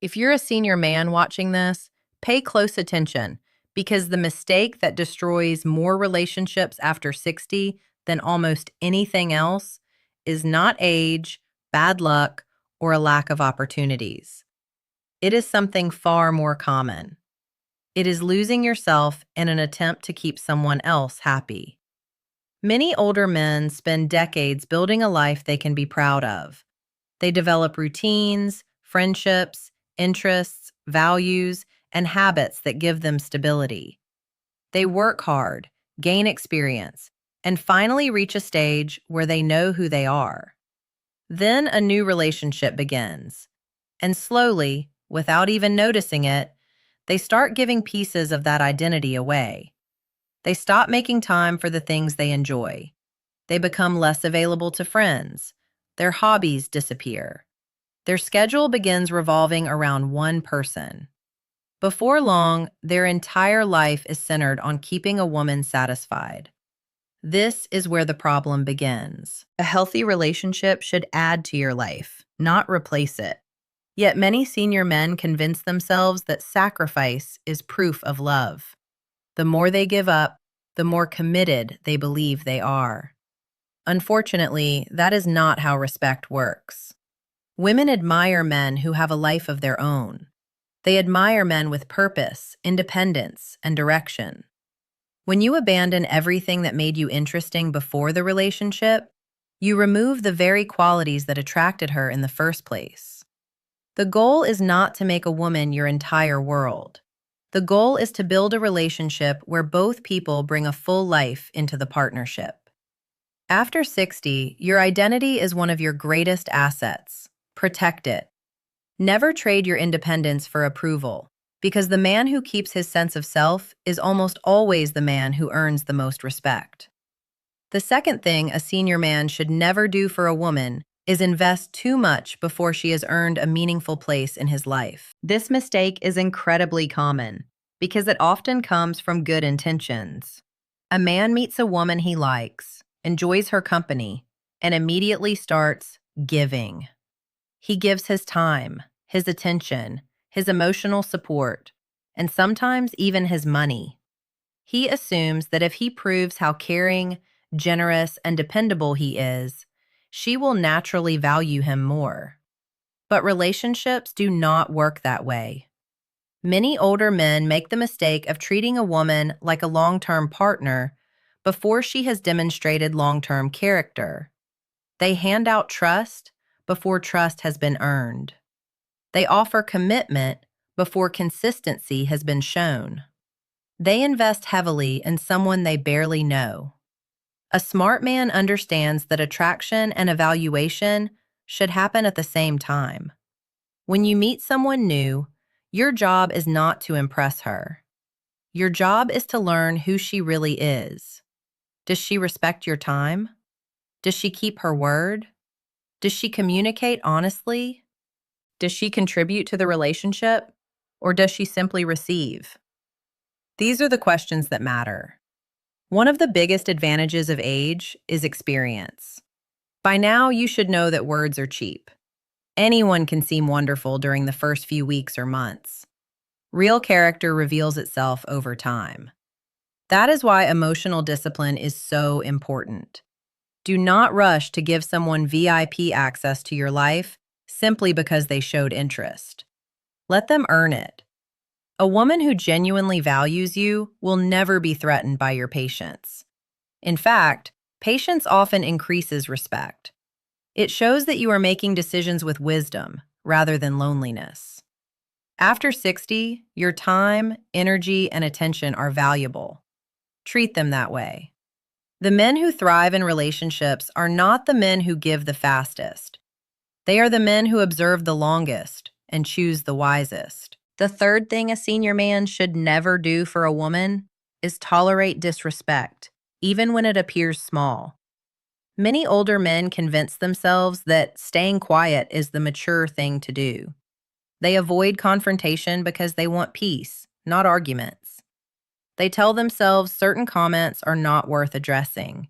If you're a senior man watching this, pay close attention because the mistake that destroys more relationships after 60 than almost anything else is not age, bad luck, or a lack of opportunities. It is something far more common. It is losing yourself in an attempt to keep someone else happy. Many older men spend decades building a life they can be proud of. They develop routines, friendships, interests, values, and habits that give them stability. They work hard, gain experience, and finally reach a stage where they know who they are. Then a new relationship begins. And slowly, without even noticing it, they start giving pieces of that identity away. They stop making time for the things they enjoy. They become less available to friends. Their hobbies disappear. Their schedule begins revolving around one person. Before long, their entire life is centered on keeping a woman satisfied. This is where the problem begins. A healthy relationship should add to your life, not replace it. Yet many senior men convince themselves that sacrifice is proof of love. The more they give up, the more committed they believe they are. Unfortunately, that is not how respect works. Women admire men who have a life of their own. They admire men with purpose, independence, and direction. When you abandon everything that made you interesting before the relationship, you remove the very qualities that attracted her in the first place. The goal is not to make a woman your entire world. The goal is to build a relationship where both people bring a full life into the partnership. After 60, your identity is one of your greatest assets. Protect it. Never trade your independence for approval, because the man who keeps his sense of self is almost always the man who earns the most respect. The second thing a senior man should never do for a woman is invest too much before she has earned a meaningful place in his life. This mistake is incredibly common because it often comes from good intentions. A man meets a woman he likes, enjoys her company, and immediately starts giving. He gives his time, his attention, his emotional support, and sometimes even his money. He assumes that if he proves how caring, generous, and dependable he is, she will naturally value him more. But relationships do not work that way. Many older men make the mistake of treating a woman like a long-term partner before she has demonstrated long-term character. They hand out trust before trust has been earned. They offer commitment before consistency has been shown. They invest heavily in someone they barely know. A smart man understands that attraction and evaluation should happen at the same time. When you meet someone new, your job is not to impress her. Your job is to learn who she really is. Does she respect your time? Does she keep her word? Does she communicate honestly? Does she contribute to the relationship? Or does she simply receive? These are the questions that matter. One of the biggest advantages of age is experience. By now, you should know that words are cheap. Anyone can seem wonderful during the first few weeks or months. Real character reveals itself over time. That is why emotional discipline is so important. Do not rush to give someone VIP access to your life simply because they showed interest. Let them earn it. A woman who genuinely values you will never be threatened by your patience. In fact, patience often increases respect. It shows that you are making decisions with wisdom rather than loneliness. After 60, your time, energy, and attention are valuable. Treat them that way. The men who thrive in relationships are not the men who give the fastest. They are the men who observe the longest and choose the wisest. The third thing a senior man should never do for a woman is tolerate disrespect, even when it appears small. Many older men convince themselves that staying quiet is the mature thing to do. They avoid confrontation because they want peace, not arguments. They tell themselves certain comments are not worth addressing.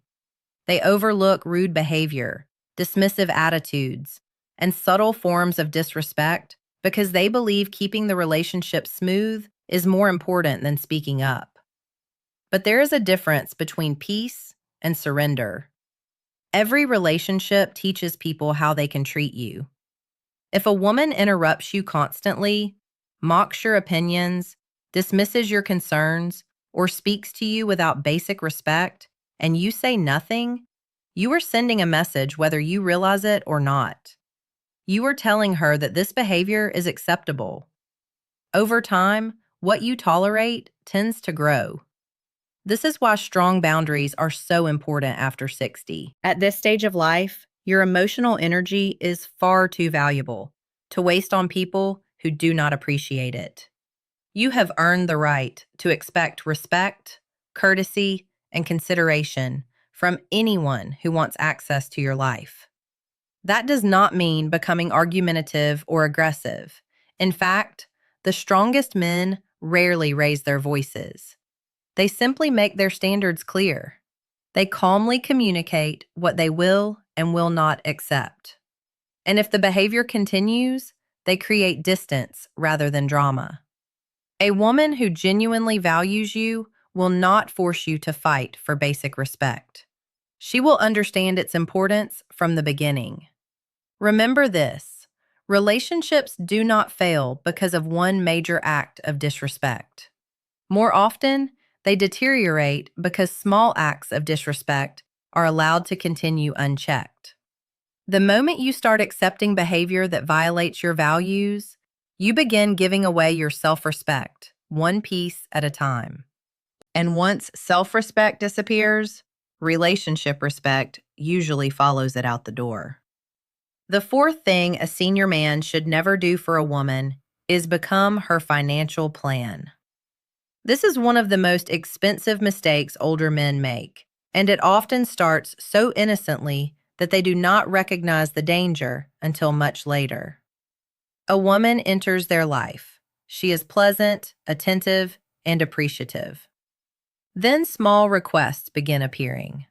They overlook rude behavior, dismissive attitudes, and subtle forms of disrespect because they believe keeping the relationship smooth is more important than speaking up. But there is a difference between peace and surrender. Every relationship teaches people how they can treat you. If a woman interrupts you constantly, mocks your opinions, dismisses your concerns, or speaks to you without basic respect, and you say nothing, you are sending a message whether you realize it or not. You are telling her that this behavior is acceptable. Over time, what you tolerate tends to grow. This is why strong boundaries are so important after 60. At this stage of life, your emotional energy is far too valuable to waste on people who do not appreciate it. You have earned the right to expect respect, courtesy, and consideration from anyone who wants access to your life. That does not mean becoming argumentative or aggressive. In fact, the strongest men rarely raise their voices. They simply make their standards clear. They calmly communicate what they will and will not accept. And if the behavior continues, they create distance rather than drama. A woman who genuinely values you will not force you to fight for basic respect. She will understand its importance from the beginning. Remember this: relationships do not fail because of one major act of disrespect. More often, they deteriorate because small acts of disrespect are allowed to continue unchecked. The moment you start accepting behavior that violates your values, you begin giving away your self-respect, one piece at a time. And once self-respect disappears, relationship respect usually follows it out the door. The fourth thing a senior man should never do for a woman is become her financial plan. This is one of the most expensive mistakes older men make, and it often starts so innocently that they do not recognize the danger until much later. A woman enters their life. She is pleasant, attentive, and appreciative. Then small requests begin appearing.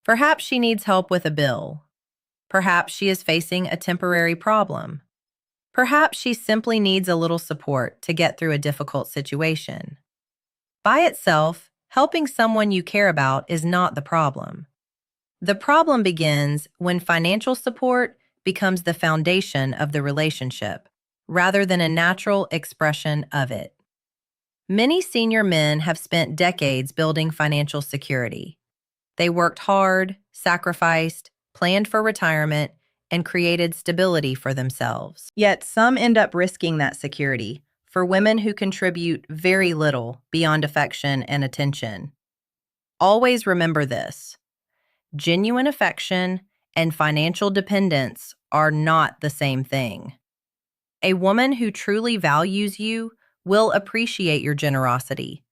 Perhaps she needs help with a bill. Perhaps she is facing a temporary problem. Perhaps she simply needs a little support to get through a difficult situation. By itself, helping someone you care about is not the problem. The problem begins when financial support becomes the foundation of the relationship, rather than a natural expression of it. Many senior men have spent decades building financial security. They worked hard, sacrificed, planned for retirement, and created stability for themselves. Yet some end up risking that security for women who contribute very little beyond affection and attention. Always remember this: genuine affection and financial dependence are not the same thing. A woman who truly values you will appreciate your generosity,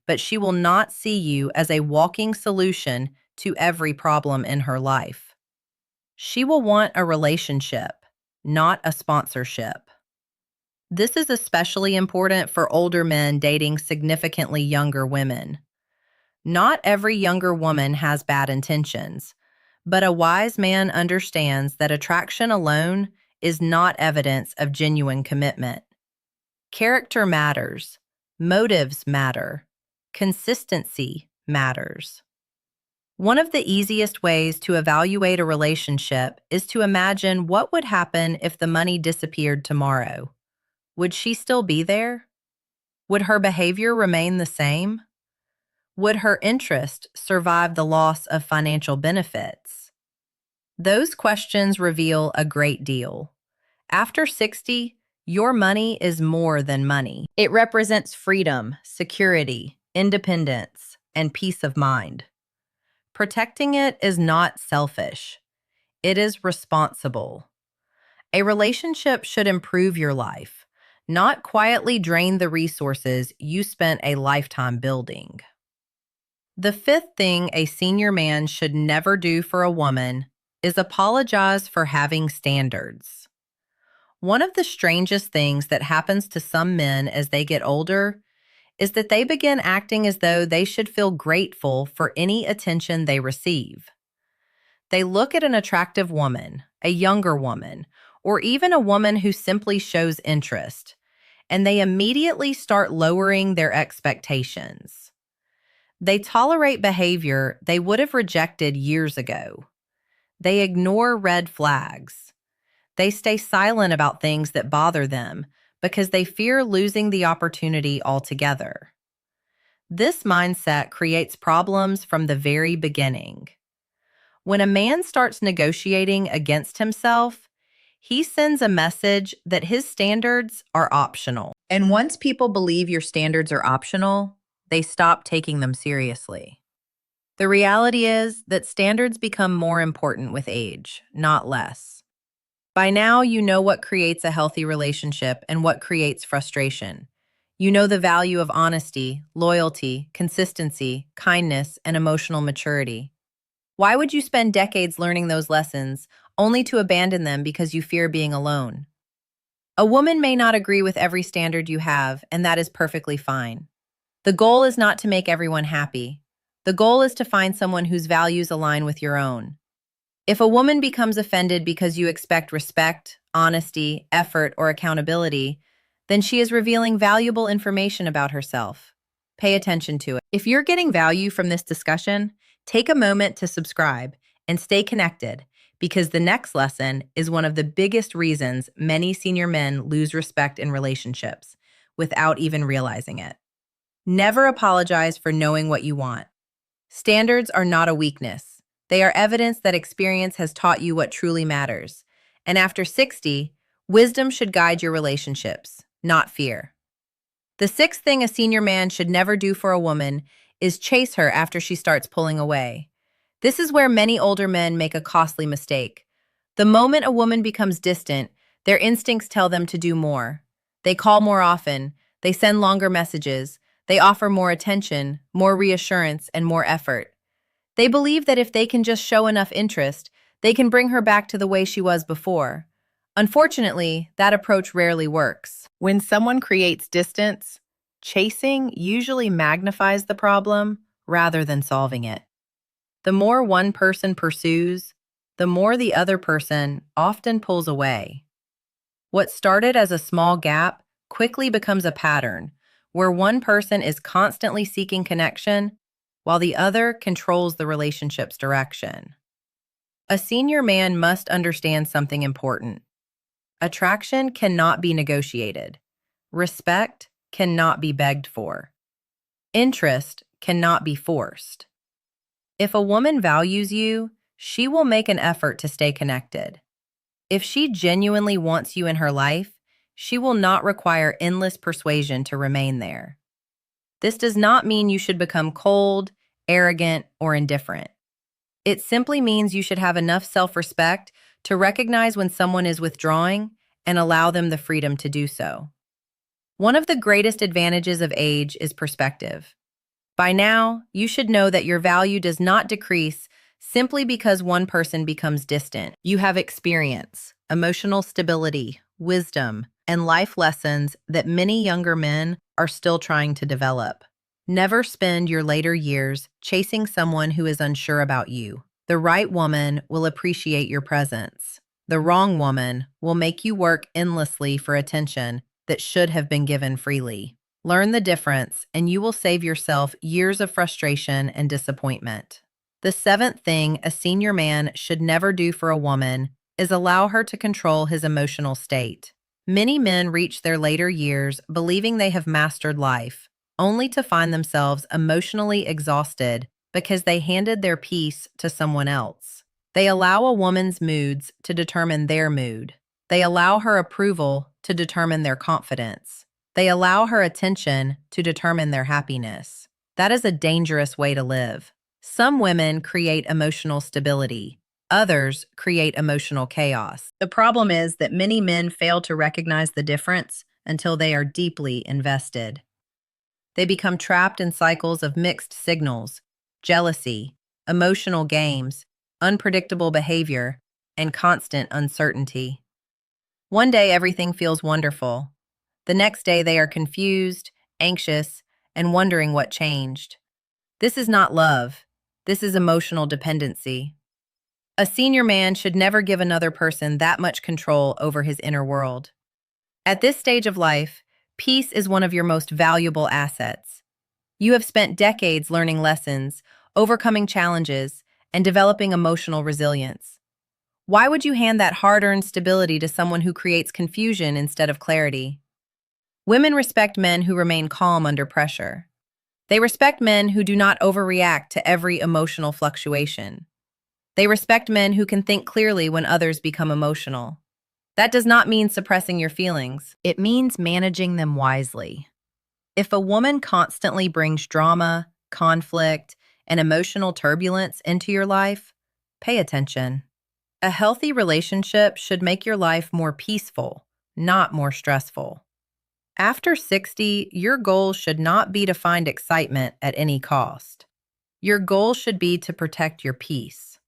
but she will not see you as a walking solution to every problem in her life. She will want a relationship, not a sponsorship. This is especially important for older men dating significantly younger women. Not every younger woman has bad intentions, but a wise man understands that attraction alone is not evidence of genuine commitment. Character matters, motives matter, consistency matters. One of the easiest ways to evaluate a relationship is to imagine what would happen if the money disappeared tomorrow. Would she still be there? Would her behavior remain the same? Would her interest survive the loss of financial benefits? Those questions reveal a great deal. After 60, your money is more than money. It represents freedom, security, independence, and peace of mind. Protecting it is not selfish. It is responsible. A relationship should improve your life, not quietly drain the resources you spent a lifetime building. The fifth thing a senior man should never do for a woman is apologize for having standards. One of the strangest things that happens to some men as they get older is that they begin acting as though they should feel grateful for any attention they receive. They look at an attractive woman, a younger woman, or even a woman who simply shows interest, and they immediately start lowering their expectations. They tolerate behavior they would have rejected years ago. They ignore red flags. They stay silent about things that bother them because they fear losing the opportunity altogether. This mindset creates problems from the very beginning. When a man starts negotiating against himself, he sends a message that his standards are optional. And once people believe your standards are optional, they stop taking them seriously. The reality is that standards become more important with age, not less. By now, you know what creates a healthy relationship and what creates frustration. You know the value of honesty, loyalty, consistency, kindness, and emotional maturity. Why would you spend decades learning those lessons only to abandon them because you fear being alone? A woman may not agree with every standard you have, and that is perfectly fine. The goal is not to make everyone happy. The goal is to find someone whose values align with your own. If a woman becomes offended because you expect respect, honesty, effort, or accountability, then she is revealing valuable information about herself. Pay attention to it. If you're getting value from this discussion, take a moment to subscribe and stay connected, because the next lesson is one of the biggest reasons many senior men lose respect in relationships without even realizing it. Never apologize for knowing what you want. Standards are not a weakness. They are evidence that experience has taught you what truly matters. And after 60, wisdom should guide your relationships, not fear. The sixth thing a senior man should never do for a woman is chase her after she starts pulling away. This is where many older men make a costly mistake. The moment a woman becomes distant, their instincts tell them to do more. They call more often, they send longer messages, they offer more attention, more reassurance, and more effort. They believe that if they can just show enough interest, they can bring her back to the way she was before. Unfortunately, that approach rarely works. When someone creates distance, chasing usually magnifies the problem rather than solving it. The more one person pursues, the more the other person often pulls away. What started as a small gap quickly becomes a pattern, where one person is constantly seeking connection while the other controls the relationship's direction. A senior man must understand something important. Attraction cannot be negotiated. Respect cannot be begged for. Interest cannot be forced. If a woman values you, she will make an effort to stay connected. If she genuinely wants you in her life, she will not require endless persuasion to remain there. This does not mean you should become cold, arrogant, or indifferent. It simply means you should have enough self-respect to recognize when someone is withdrawing and allow them the freedom to do so. One of the greatest advantages of age is perspective. By now, you should know that your value does not decrease simply because one person becomes distant. You have experience, emotional stability, wisdom, and life lessons that many younger men are still trying to develop. Never spend your later years chasing someone who is unsure about you. The right woman will appreciate your presence. The wrong woman will make you work endlessly for attention that should have been given freely. Learn the difference, and you will save yourself years of frustration and disappointment. The seventh thing a senior man should never do for a woman is allow her to control his emotional state. Many men reach their later years believing they have mastered life, only to find themselves emotionally exhausted because they handed their peace to someone else. They allow a woman's moods to determine their mood. They allow her approval to determine their confidence. They allow her attention to determine their happiness. That is a dangerous way to live. Some women create emotional stability. Others create emotional chaos. The problem is that many men fail to recognize the difference until they are deeply invested. They become trapped in cycles of mixed signals, jealousy, emotional games, unpredictable behavior, and constant uncertainty. One day everything feels wonderful. The next day they are confused, anxious, and wondering what changed. This is not love. This is emotional dependency. A senior man should never give another person that much control over his inner world. At this stage of life, peace is one of your most valuable assets. You have spent decades learning lessons, overcoming challenges, and developing emotional resilience. Why would you hand that hard-earned stability to someone who creates confusion instead of clarity? Women respect men who remain calm under pressure. They respect men who do not overreact to every emotional fluctuation. They respect men who can think clearly when others become emotional. That does not mean suppressing your feelings. It means managing them wisely. If a woman constantly brings drama, conflict, and emotional turbulence into your life, pay attention. A healthy relationship should make your life more peaceful, not more stressful. After 60, your goal should not be to find excitement at any cost. Your goal should be to protect your peace.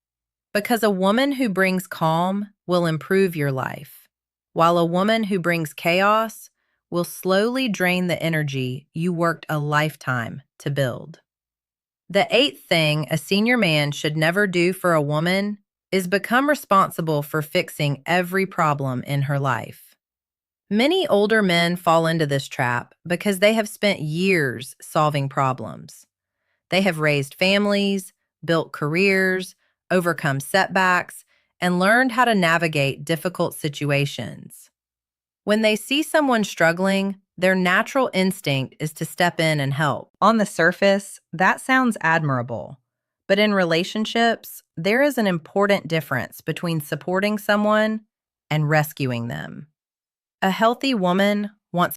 Because a woman who brings calm will improve your life, while a woman who brings chaos will slowly drain the energy you worked a lifetime to build. The eighth thing a senior man should never do for a woman is become responsible for fixing every problem in her life. Many older men fall into this trap because they have spent years solving problems. They have raised families, built careers, overcome setbacks, and learned how to navigate difficult situations. When they see someone struggling, their natural instinct is to step in and help. On the surface, that sounds admirable. But in relationships, there is an important difference between supporting someone and rescuing them. A healthy woman